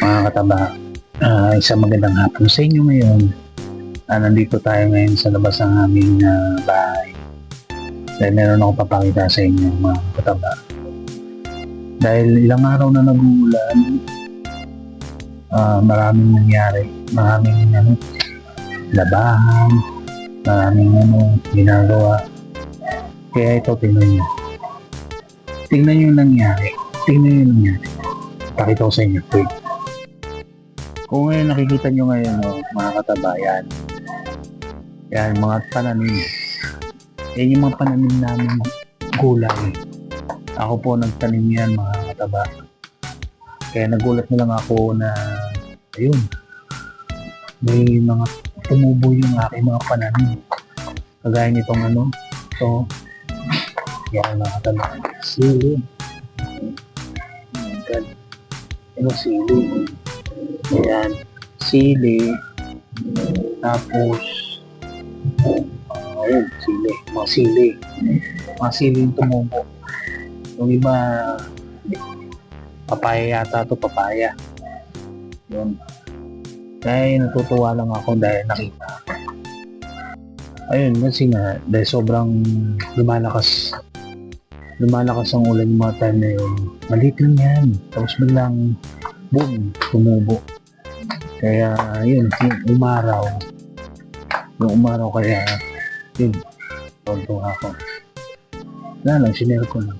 Mga kataba, isang magandang hapon sa inyo ngayon. Nandito tayo ngayon sa labas ng aming bahay. Dahil meron akong papakita sa inyo mga kataba. Dahil ilang araw na nag-uulan, maraming nangyari. Maraming labahan, maraming ginagawa. Kaya ito, tingnan nyo. Tingnan nyo yung nangyari. Pakita ko sa inyo. Wait. Kung ngayon nakikita nyo ngayon, mga katabayan, yan, mga pananim. Yan yung mga pananim namin gulay. Ako po nagtanim yan, mga kataba. Kaya nagulat na lang ako na, ayun, may mga tumubo yung aking mga pananim. Kagaya nitong ito, yan mga kataba. Sili. Oh my God. Sili. Ayan, sili, tapos, ayun, mga sili yung tumubo. Yung iba, papaya yata ito, papaya. Yun. Kaya natutuwa lang ako dahil nakita. Ayun, kasi nga, dahil sobrang lumalakas ang ulan yung mga time na yun. Maliit lang yan. Tapos biglang, boom, tumubo. Kaya yun, yung umaraw kaya yun, tonto ako. Wala lang, sinare ko lang.